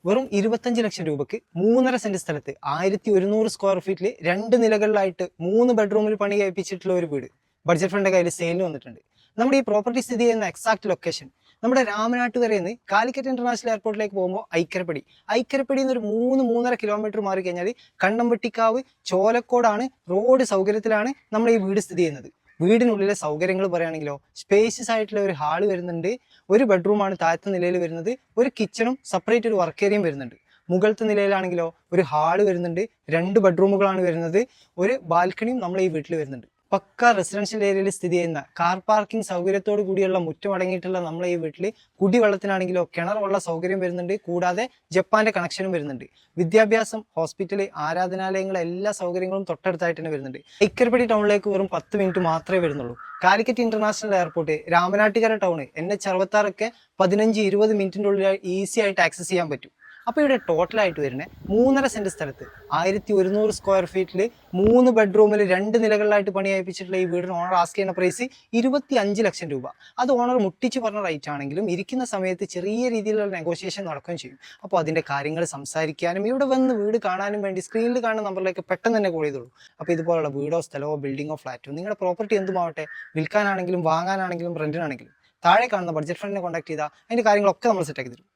വെറും 25 ലക്ഷം രൂപയ്ക്ക് 3.5 സെന്റ് സ്ഥലത്ത് 1100 സ്ക്വയർ ഫീറ്റിൽ 2 നിലകളിലായിട്ട് 3 ബെഡ്റൂമിൽ പണി കഴിപ്പിച്ചിട്ടുള്ള ഒരു വീട് ബഡ്ജറ്റ് ഫ്രണ്ട് കയ്യിൽ സെയിലിന് വന്നിട്ടുണ്ട്. നമ്മുടെ ഈ പ്രോപ്പർട്ടി സ്ഥിതി ചെയ്യുന്ന എക്സാക്ട് ലൊക്കേഷൻ നമ്മുടെ രാമനാട്ടുകരയിൽ നിന്ന് കാലിക്കറ്റ് ഇന്റർനാഷണൽ എയർപോർട്ടിലേക്ക് പോകുമ്പോൾ ഐക്കരപ്പടി എന്നൊരു 3-3.5 കിലോമീറ്റർ മാറി കഴിഞ്ഞാൽ കണ്ണമ്പട്ടിക്കാവ് ചോലക്കോടാണ്. റോഡ് സൗകര്യത്തിലാണ് നമ്മൾ ഈ വീട് സ്ഥിതി ചെയ്യുന്നത്. വീടിനുള്ളിലെ സൗകര്യങ്ങൾ പറയുകയാണെങ്കിലോ, സ്പേഷ്യസ് ആയിട്ടുള്ള ഒരു ഹാള് വരുന്നുണ്ട്, ഒരു ബെഡ്റൂമാണ് താഴത്തെ നിലയിൽ വരുന്നത്, ഒരു കിച്ചണും സെപ്പറേറ്റ് ഒരു വർക്ക് ഏരിയയും വരുന്നുണ്ട്. മുകളിലത്തെ നിലയിലാണെങ്കിലോ ഒരു ഹാള് വരുന്നുണ്ട്, 2 ബെഡ്റൂമുകളാണ് വരുന്നത്, ഒരു ബാൽക്കണിയും നമ്മൾ ഈ വീട്ടിൽ വരുന്നുണ്ട്. പക്ക റെസിഡൻഷ്യൽ ഏരിയയിൽ സ്ഥിതി ചെയ്യുന്ന കാർ പാർക്കിംഗ് സൗകര്യത്തോടു കൂടിയുള്ള മുറ്റം അടങ്ങിയിട്ടുള്ള നമ്മളെ ഈ വീട്ടിൽ കുടിവെള്ളത്തിനാണെങ്കിലോ കിണർ വെള്ള സൗകര്യം വരുന്നുണ്ട്. കൂടാതെ ജപ്പാന്റെ കണക്ഷനും വരുന്നുണ്ട്. വിദ്യാഭ്യാസം, ഹോസ്പിറ്റൽ, ആരാധനാലയങ്ങൾ, എല്ലാ സൗകര്യങ്ങളും തൊട്ടടുത്തായിട്ട് തന്നെ വരുന്നുണ്ട്. ഐക്കരപ്പടി ടൗണിലേക്ക് വെറും 10 മിനിറ്റ് മാത്രമേ വരുന്നുള്ളൂ. Calicut international airport, Ramanattukara town, NH66 ഒക്കെ 15-20 മിനിറ്റിൻ്റെ ഉള്ളിൽ ഈസി ആയിട്ട് ആക്സസ് ചെയ്യാൻ പറ്റും. അപ്പോൾ ഇവിടെ ടോട്ടലായിട്ട് വരുന്നത് 3.5 സെന്റ് സ്ഥലത്ത് 1100 സ്ക്വയർ ഫീറ്റിൽ 3 ബെഡ്റൂമിൽ 2 നിലകളിലായിട്ട് പണി കഴിപ്പിച്ചിട്ടുള്ള ഈ വീടിന് ഓണർ ആസ്ക് ചെയ്യുന്ന പ്രൈസ് 25 ലക്ഷം രൂപ. അത് ഓണർ മുട്ടിച്ച് പറഞ്ഞ റേറ്റ് ആണെങ്കിലും ഇരിക്കുന്ന സമയത്ത് ചെറിയ രീതിയിലുള്ള നെഗോഷിയേഷൻ നടക്കുകയും ചെയ്യും. അപ്പോൾ അതിൻ്റെ കാര്യങ്ങൾ സംസാരിക്കാനും ഇവിടെ വന്ന് വീട് കാണാനും വേണ്ടി സ്ക്രീനിൽ കാണുന്ന നമ്പറിലേക്ക് പെട്ടെന്ന് തന്നെ കോൾ ചെയ്തോളൂ. അപ്പോൾ ഇതുപോലുള്ള വീടോ സ്ഥലമോ ബിൽഡിങ്ങോ ഫ്ലാറ്റോ നിങ്ങളുടെ പ്രോപ്പർട്ടി എന്തുമാവട്ടെ, വിൽക്കാനാണെങ്കിലും വാങ്ങാനാണെങ്കിലും റെന്റിനാണെങ്കിലും താഴെ കാണുന്ന ബഡ്ജറ്റ് ഫ്രണ്ടിനെ കോൺടാക്ട് ചെയ്താൽ അതിൻ്റെ കാര്യങ്ങളൊക്കെ നമ്മൾ സെറ്റാക്കി തരും.